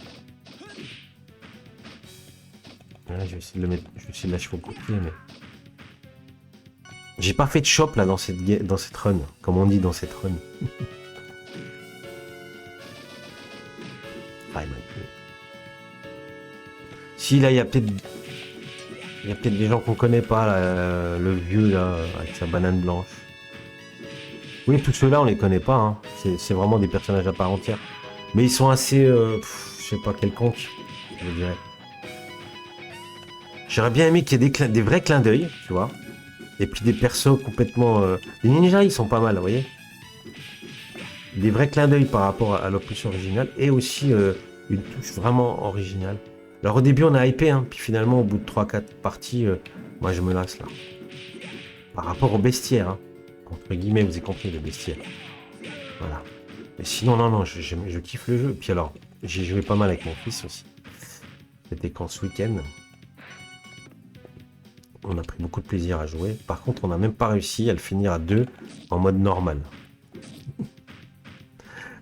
Là, je vais essayer de le mettre. Je vais essayer de l'achever au coup de pied, mais. J'ai pas fait de shop là dans cette run, comme on dit dans cette run. Si là il y a peut-être des gens qu'on connaît pas là, le vieux là avec sa banane blanche. Oui, tous ceux-là on les connaît pas, hein. C'est vraiment des personnages à part entière. Mais ils sont assez, je sais pas, quelconque, je dirais. J'aurais bien aimé qu'il y ait des vrais clins d'œil, tu vois. Et puis des persos complètement... Les ninjas, ils sont pas mal, vous voyez. Des vrais clins d'œil par rapport à l'opus originale. Et aussi une touche vraiment originale. Alors au début, on a hypé, hein. Puis finalement, au bout de 3-4 parties, moi, je me lasse, là. Par rapport au bestiaire, hein. Entre guillemets, vous avez compris, le bestiaire. Voilà. Mais sinon, non, je kiffe le jeu. Puis alors, j'ai joué pas mal avec mon fils aussi. C'était quand ce week-end. On a pris beaucoup de plaisir à jouer. Par contre, on n'a même pas réussi à le finir à 2 en mode normal.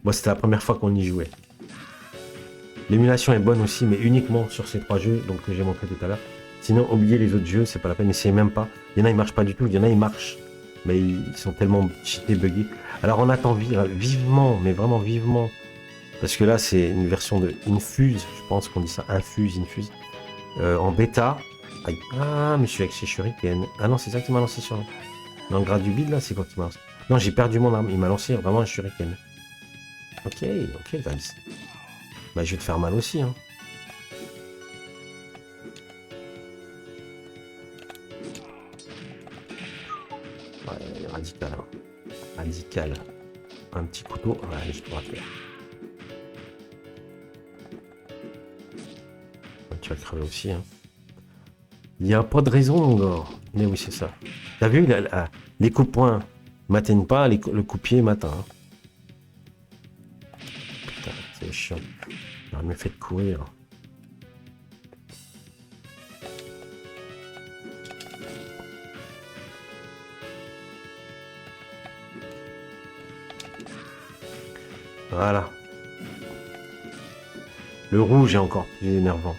Moi, c'était la première fois qu'on y jouait. L'émulation est bonne aussi, mais uniquement sur ces 3 jeux donc, que j'ai montré tout à l'heure. Sinon, oubliez les autres jeux, c'est pas la peine, n'essayez même pas. Il y en a, ils marchent pas du tout. Il y en a, ils marchent. Mais ils sont tellement cheatés, buggés. Alors, on attend vivement, mais vraiment vivement. Parce que là, c'est une version de Infuse. Je pense qu'on dit ça. Infuse. En bêta. Aïe. Ah, mais je suis avec chez Shuriken. Ah non, c'est ça qui m'a lancé sur... Dans le grade du bide, là, c'est quoi qui m'a lancé? Non, j'ai perdu mon arme. Il m'a lancé vraiment un Shuriken. Ok, guys. Bah, je vais te faire mal aussi, hein. Ouais, radical, hein. Radical. Un petit couteau. Ouais, je pourrais faire. Tu vas crever aussi, hein. Il n'y a pas de raison, mon gars. Mais oui, c'est ça. T'as vu, les coups de poing m'atteignent pas, le coup de pied m'atteint. Hein. Putain, c'est chiant. J'aurais mieux fait de courir. Voilà. Le rouge est encore plus énervant.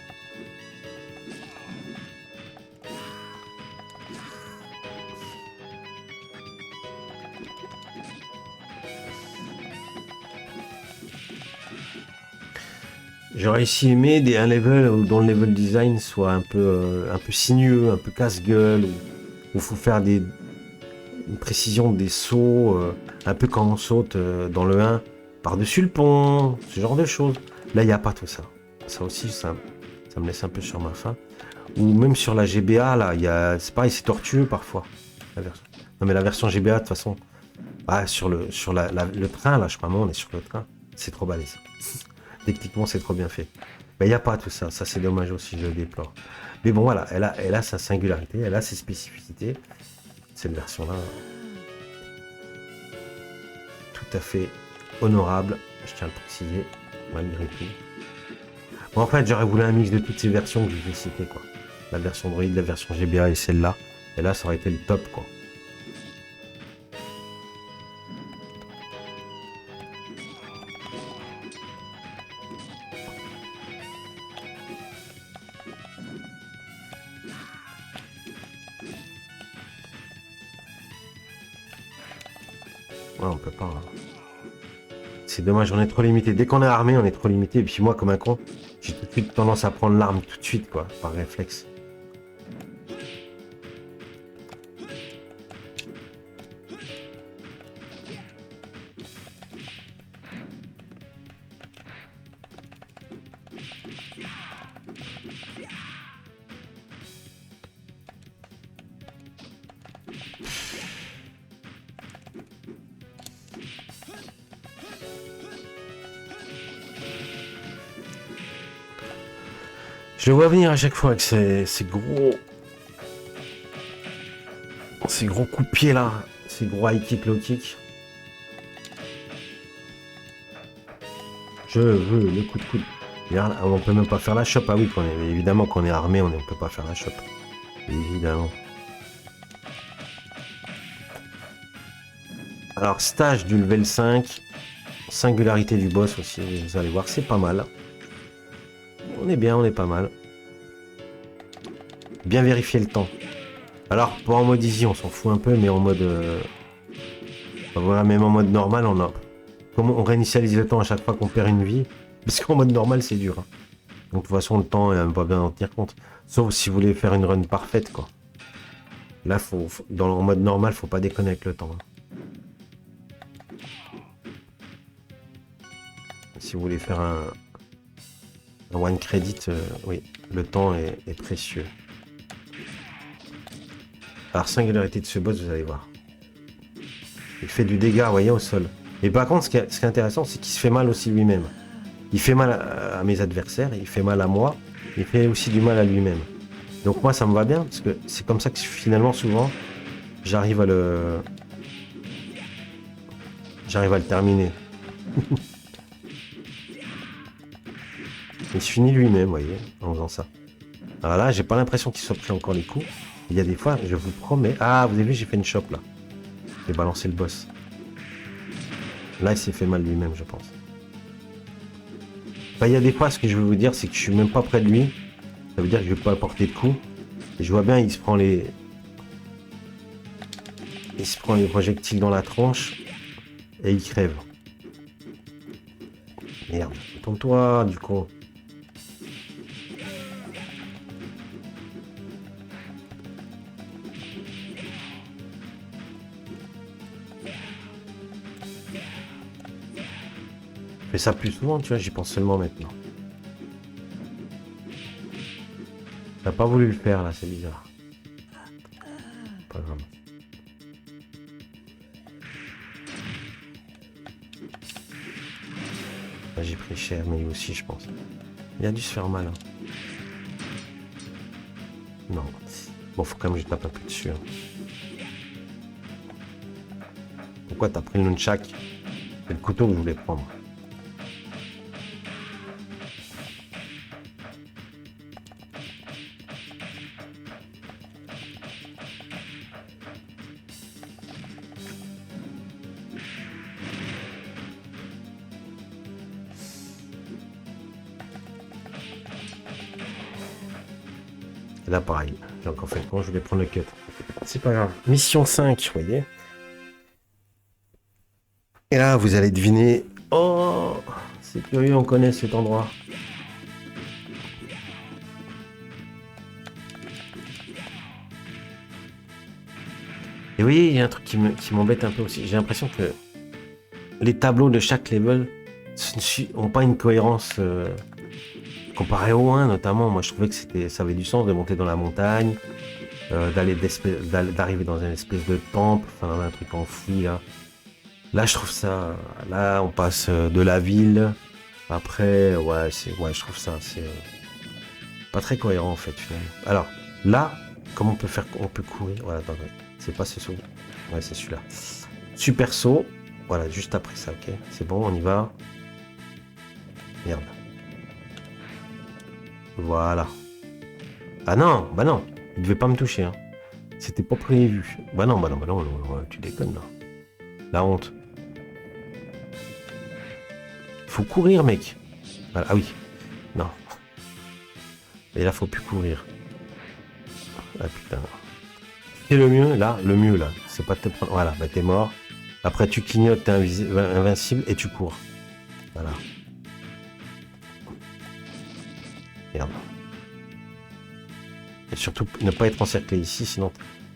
J'aurais ici aimé un level dont le level design soit un peu sinueux, un peu casse-gueule, où il faut faire une précision des sauts, un peu quand on saute dans le 1, par-dessus le pont, ce genre de choses. Là, il n'y a pas tout ça. Ça aussi, ça me laisse un peu sur ma faim. Ou même sur la GBA, là, c'est pareil, c'est tortueux parfois. Non, mais la version GBA, de toute façon, sur le train, là, je crois, on est sur le train, c'est trop balèze. Techniquement, c'est trop bien fait. Mais il n'y a pas tout ça. Ça, c'est dommage aussi, je le déplore. Mais bon, voilà, elle a sa singularité, elle a ses spécificités. Cette version-là, tout à fait honorable, je tiens à le préciser, malgré tout. Bon, en fait, j'aurais voulu un mix de toutes ces versions que je vous ai citées, quoi. La version Android, la version GBA et celle-là. Et là, ça aurait été le top, quoi. Ouais, on peut pas. Hein. C'est dommage, on est trop limité. Dès qu'on est armé, on est trop limité. Et puis moi, comme un con, j'ai tout de suite tendance à prendre l'arme tout de suite, quoi, par réflexe. Je le vois venir à chaque fois avec ces gros coups de pied là, ces gros high kick, low kick. Je veux le coup de coude. Regarde, on peut même pas faire la shop. Ah oui, évidemment qu'on est armé, on peut pas faire la shop. Évidemment. Alors, stage du level 5. Singularité du boss aussi, vous allez voir, c'est pas mal. On est bien, on est pas mal. Bien vérifier le temps. Alors, pas en mode easy, on s'en fout un peu, mais en mode... voilà, même en mode normal, on réinitialise le temps à chaque fois qu'on perd une vie. Parce qu'en mode normal, c'est dur. Hein. Donc, de toute façon, le temps, on va bien en tenir compte. Sauf si vous voulez faire une run parfaite, quoi. Là, en mode normal, faut pas déconner avec le temps. Hein. Si vous voulez faire One credit, oui, le temps est précieux. Alors, singularité de ce boss, vous allez voir. Il fait du dégât, vous voyez, au sol. Et par contre, ce qui est intéressant, c'est qu'il se fait mal aussi lui-même. Il fait mal à mes adversaires, il fait mal à moi, il fait aussi du mal à lui-même. Donc moi, ça me va bien, parce que c'est comme ça que finalement, souvent, j'arrive à le terminer. Il se finit lui-même, vous voyez, en faisant ça. Alors là, j'ai pas l'impression qu'il soit pris encore les coups. Il y a des fois, je vous promets... Ah, vous avez vu, j'ai fait une chope, là. J'ai balancé le boss. Là, il s'est fait mal lui-même, je pense. Enfin, il y a des fois, ce que je veux vous dire, c'est que je suis même pas près de lui. Ça veut dire que je vais pas apporter de coups. Et je vois bien, il se prend les... Il se prend les projectiles dans la tronche. Et il crève. Merde. Tourne-toi, du con. Je fais ça plus souvent, tu vois, j'y pense seulement maintenant. T'as pas voulu le faire, là, c'est bizarre. Pas grave. Là, j'ai pris cher, mais lui aussi, je pense. Il a dû se faire mal. Hein. Non. Bon, faut quand même que je tape un peu dessus. Hein. Pourquoi t'as pris le nunchak? C'est le couteau que je voulais prendre. Et là, pareil. J'ai encore fait le con, je voulais prendre le cut. C'est pas grave. Mission 5, vous voyez. Et là, vous allez deviner... Oh, c'est curieux, on connaît cet endroit. Et oui, il y a un truc qui m'embête un peu aussi. J'ai l'impression que les tableaux de chaque level n'ont pas une cohérence comparé au 1 notamment. Moi, je trouvais que ça avait du sens de monter dans la montagne, d'arriver dans une espèce de temple, enfin un truc enfoui là. Là, je trouve ça. Là, on passe de la ville. Après, ouais, je trouve ça, c'est pas très cohérent en fait finalement. Alors là, comment on peut faire? On peut courir. Voilà, attends, c'est pas ce saut. Ouais, c'est celui-là. Super saut. Voilà, juste après ça, ok. C'est bon, on y va. Merde. Voilà. Ah non, bah non. Il devait pas me toucher. Hein. C'était pas prévu. Bah non, non, tu déconnes là. La honte. Faut courir, mec. Voilà. Ah oui. Non. Et là, faut plus courir. Ah putain. C'est le mieux, là. Le mieux, là. C'est pas de te prendre. Voilà, bah t'es mort. Après, tu clignotes, t'es invincible et tu cours. Voilà. Merde. Et surtout, ne pas être encerclé ici, sinon...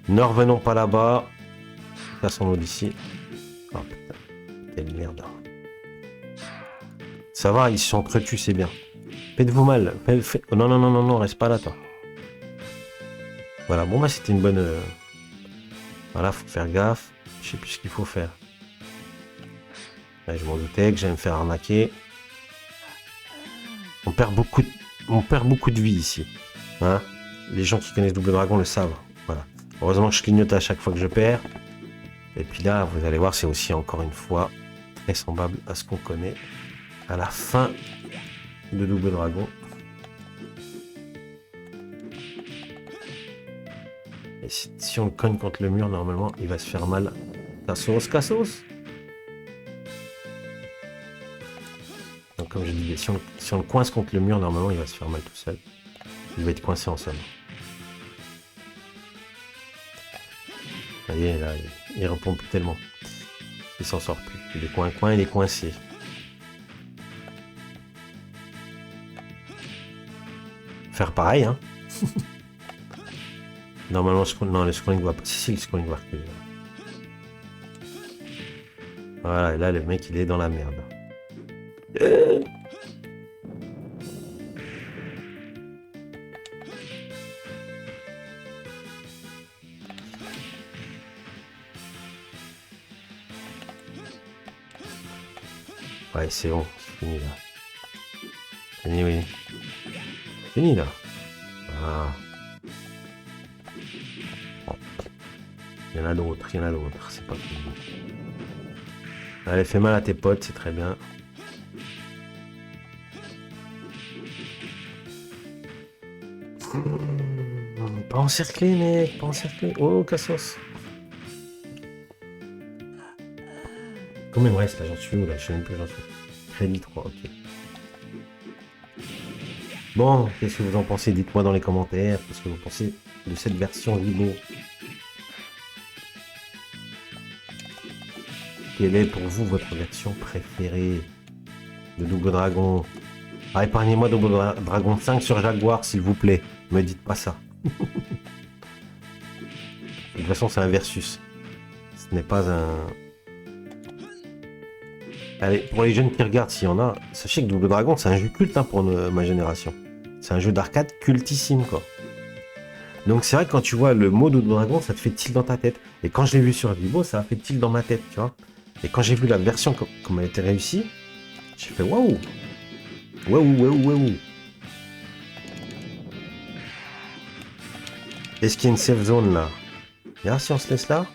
Ne revenons pas là-bas. Passons-nous d'ici. Oh putain. Quelle merde. Ça va, ils se sont entretus, c'est bien. Faites-vous mal. Oh, non, non, non, non, non, reste pas là, toi. Voilà, bon, bah, c'était une bonne... Voilà, faut faire gaffe. Je sais plus ce qu'il faut faire. Là, je m'en doutais que j'allais me faire arnaquer. On perd beaucoup de vie ici. Hein, les gens qui connaissent Double Dragon le savent. Voilà. Heureusement que je clignote à chaque fois que je perds. Et puis là, vous allez voir, c'est aussi encore une fois très semblable à ce qu'on connaît à la fin de Double Dragon. Et si on le cogne contre le mur, normalement, il va se faire mal. Cassos. Donc, comme je disais, si on le coince contre le mur, normalement, il va se faire mal tout seul. Il va être coincé en somme. Vous voyez, là, il répond plus tellement. Il s'en sort plus. Il est coin, il est coincé. Faire pareil, hein. Normalement, le scrolling va pas. Si, le scrolling va reculer. Voilà, et là, le mec, il est dans la merde. Ouais, c'est bon, c'est fini là. Fini, oui. Fini là. Ah. Il y en a d'autres, c'est pas fini. Allez, fais mal à tes potes, c'est très bien. Pas encerclé, mec, pas encerclé. Oh, Cassos. Combien il me reste là? J'en suis où là? Je sais même plus, j'en suis. Crédit 3, ok. Bon, qu'est-ce que vous en pensez? Dites-moi dans les commentaires. Qu'est-ce que vous pensez de cette version Amiibo? Quelle est pour vous votre version préférée de Double Dragon? Ah, épargnez-moi Double Dragon 5 sur Jaguar, s'il vous plaît. Me dites pas ça. De toute façon, c'est un versus. Ce n'est pas un... Allez, pour les jeunes qui regardent, s'il y en a, sachez que Double Dragon, c'est un jeu culte hein, pour ma génération. C'est un jeu d'arcade cultissime, quoi. Donc c'est vrai que quand tu vois le mot Double Dragon, ça te fait tilt dans ta tête. Et quand je l'ai vu sur Vivo, ça a fait tilt dans ma tête, tu vois. Et quand j'ai vu la version comme elle était réussie, j'ai fait waouh. Waouh. Est-ce qu'il y a une safe zone là? Regarde si on se laisse là.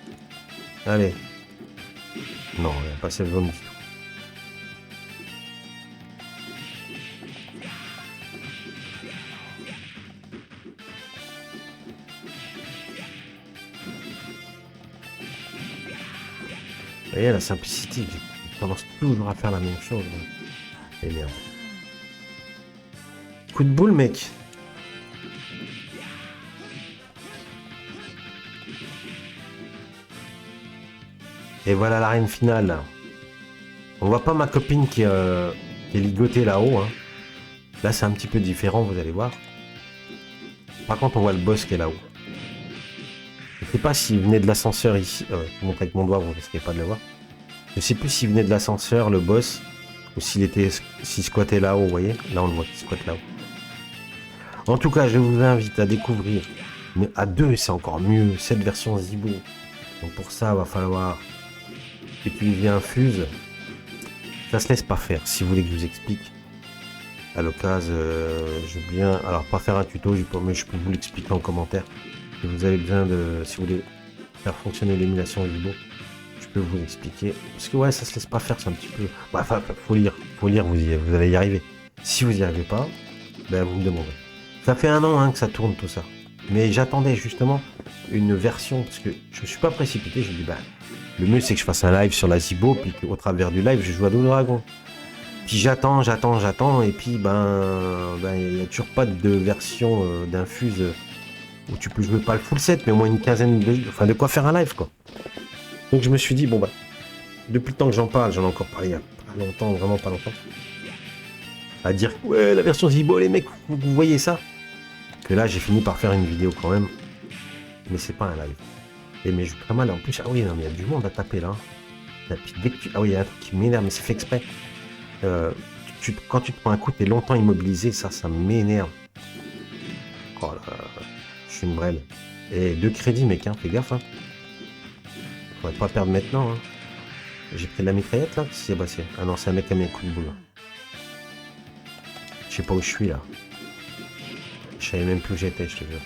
Allez. Non, il n'y a pas safe zone du tout. Vous voyez la simplicité, j'ai tendance toujours à faire la même chose. Et merde. Coup de boule, mec. Et voilà l'arène finale. On voit pas ma copine qui est ligotée là-haut. Hein. Là, c'est un petit peu différent, vous allez voir. Par contre, on voit le boss qui est là-haut. Je sais pas s'il venait de l'ascenseur ici. Je montre avec mon doigt, vous risquez pas de le voir. Je sais plus s'il venait de l'ascenseur, le boss, ou s'il squattait là-haut, vous voyez. Là, on le voit qu'il squatte là-haut. En tout cas, je vous invite à découvrir, mais à deux, c'est encore mieux, cette version Zibo. Donc pour ça, il va falloir utiliser un fuse. Ça se laisse pas faire. Si vous voulez que je vous explique, à l'occasion, je veux bien, alors pas faire un tuto, mais je peux vous l'expliquer en commentaire. Si vous avez besoin de, si vous voulez faire fonctionner l'émulation Zibo, je peux vous expliquer. Parce que ouais, ça se laisse pas faire, c'est un petit peu. Enfin, faut lire, vous allez y arriver. Si vous y arrivez pas, ben vous me demandez. Ça fait 1 an hein, que ça tourne tout ça. Mais j'attendais justement une version, parce que je me suis pas précipité, je me dis bah le mieux c'est que je fasse un live sur la Zibo, puis qu'au travers du live je joue à Double Dragon. Puis j'attends, et puis il n'y a toujours pas de version d'infuse où tu peux jouer pas le full set, mais au moins une quinzaine de quoi faire un live quoi. Donc je me suis dit bon bah depuis le temps que j'en parle, j'en ai encore parlé il y a pas longtemps, vraiment pas longtemps. À dire ouais la version Zibo les mecs, vous voyez ça? Que là j'ai fini par faire une vidéo quand même. Mais c'est pas un live. Et mais je joue très mal en plus. Ah oui non mais il y a du monde à taper là. Et puis, dès que ah oui il y a un truc qui m'énerve, mais c'est fait exprès. Quand tu te prends un coup, t'es longtemps immobilisé, ça m'énerve. Oh là, je suis une brêle. Et 2 crédits mec, hein, fais gaffe. Hein. Faudrait pas perdre maintenant. Hein. J'ai pris de la mitraillette là, qu'est-ce qui s'est passé? Ah non, c'est un mec qui a mis un coup de boule. Je sais pas où je suis là. Je savais même plus où j'étais, je te jure.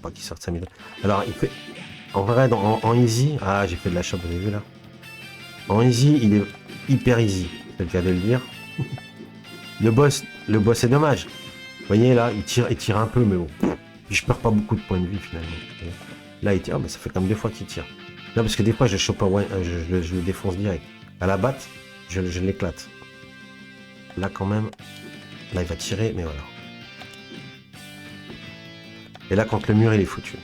Pas qu'il sorte sa mitraillette. Alors, il fait. En vrai, en easy. Ah, j'ai fait de la shop, vous avez vu là. En easy, il est hyper easy. C'est le cas de le dire. Le boss est dommage. Vous voyez là, il tire un peu, mais bon. Puis je perds pas beaucoup de points de vie finalement. Là, il tire. Ah, bah, ça fait quand même 2 fois qu'il tire. Non, parce que des fois, je chope je le défonce direct. À la batte, je l'éclate. Là, quand même. Là, il va tirer, mais voilà. Et là, contre le mur, il est foutu.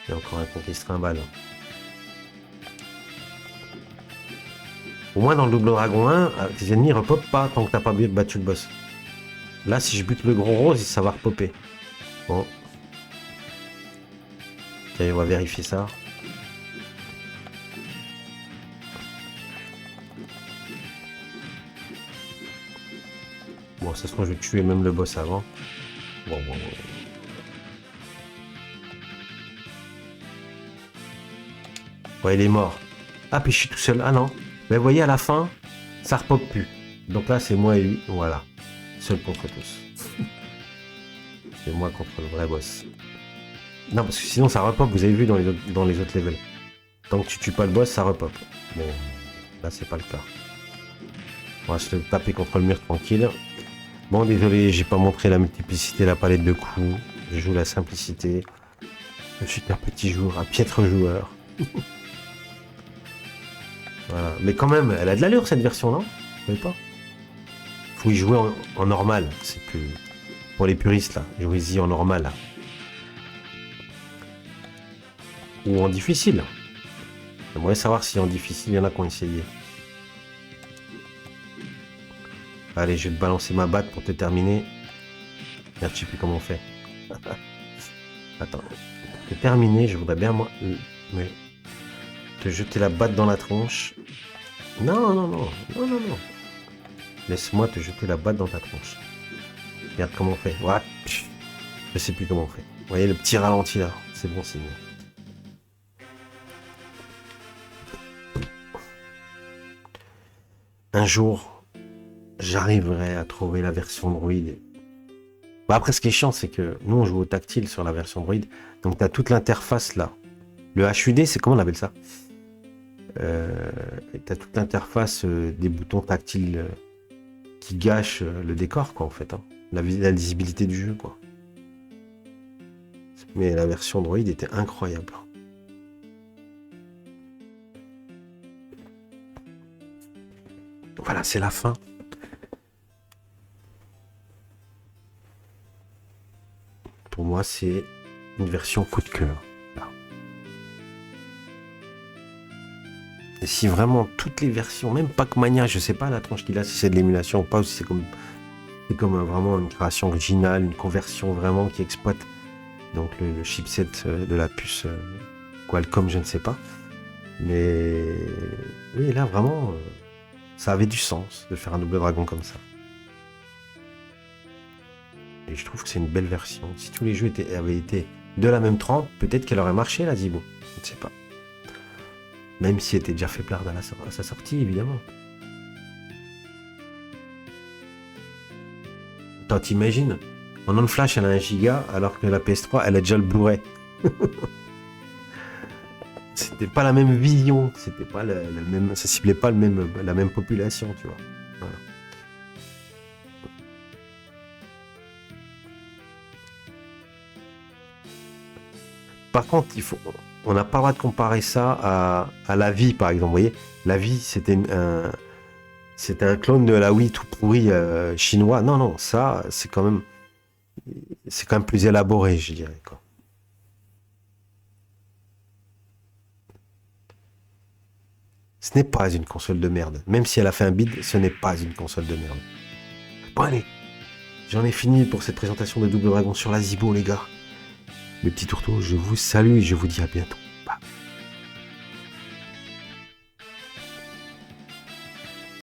Il y a encore un compte qui se trimballe. Au moins dans le Double Dragon 1, tes ennemis repopent pas tant que t'as pas battu le boss. Là, si je bute le gros rose, ça va repopper. Bon. Ok, on va vérifier ça. Bon, ça se trouve, je vais tuer même le boss avant. Bon. Ouais, il est mort. Ah, puis je suis tout seul. Ah non. Mais vous voyez, à la fin, ça repop plus. Donc là, c'est moi et lui. Voilà. Seul contre tous. C'est moi contre le vrai boss. Non, parce que sinon, ça repop. Vous avez vu dans les autres levels. Tant que tu tues pas le boss, ça repop. Mais là, c'est pas le cas. On va se taper contre le mur tranquille. Bon, désolé, j'ai pas montré la multiplicité, la palette de coups. Je joue la simplicité. Je suis un petit joueur, un piètre joueur. Voilà. Mais quand même, elle a de l'allure cette version, non? Vous savez pas? Faut y jouer en normal. C'est plus. Pour les puristes, là. Jouez-y en normal, là. Ou en difficile. J'aimerais savoir si en difficile, il y en a qui ont essayé. Allez, je vais te balancer ma batte pour te terminer. Merde, je sais plus comment on fait. Attends. Pour te terminer, je voudrais bien, moi, te jeter la batte dans la tronche. Non, non, non. Non, non, non. Laisse-moi te jeter la batte dans ta tronche. Regarde comment on fait. What? Je sais plus comment on fait. Vous voyez le petit ralenti là? C'est bon signe. Un jour, j'arriverai à trouver la version Android. Bah après, ce qui est chiant, c'est que nous, on joue au tactile sur la version Android. Donc, tu as toute l'interface là. Le HUD, c'est comment on appelle ça? Tu as toute l'interface des boutons tactiles qui gâchent le décor, quoi, en fait. Hein. La lisibilité du jeu, quoi. Mais la version Android était incroyable. Voilà, c'est la fin. Pour moi, c'est une version coup de cœur. Là. Et si vraiment toutes les versions, même Pac-Mania, je sais pas la tranche qu'il a, si c'est de l'émulation ou pas, ou si c'est comme vraiment une création originale, une conversion vraiment qui exploite donc le chipset de la puce Qualcomm, je ne sais pas. Mais oui, là vraiment, ça avait du sens de faire un Double Dragon comme ça. Et je trouve que c'est une belle version. Si tous les jeux avaient été de la même trempe, peut-être qu'elle aurait marché, la Zibo. Je ne sais pas. Même si elle était déjà fait plard à sa sortie, évidemment. Attends, t'imagines? En on-flash, elle a 1 giga, alors que la PS3, elle a déjà le Blu-ray. C'était pas la même vision, c'était pas la même, ça ciblait pas la même population, tu vois. Voilà. Par contre, on n'a pas le droit de comparer ça à la vie, par exemple. Vous voyez, la vie, c'était un clone de la Wii tout pourri chinois. Non, non, ça, c'est quand même plus élaboré, je dirais, quoi. Ce n'est pas une console de merde. Même si elle a fait un bid, ce n'est pas une console de merde. Bon, allez, j'en ai fini pour cette présentation de Double Dragon sur la Zibo, les gars. Mes petits tourteaux, je vous salue et je vous dis à bientôt.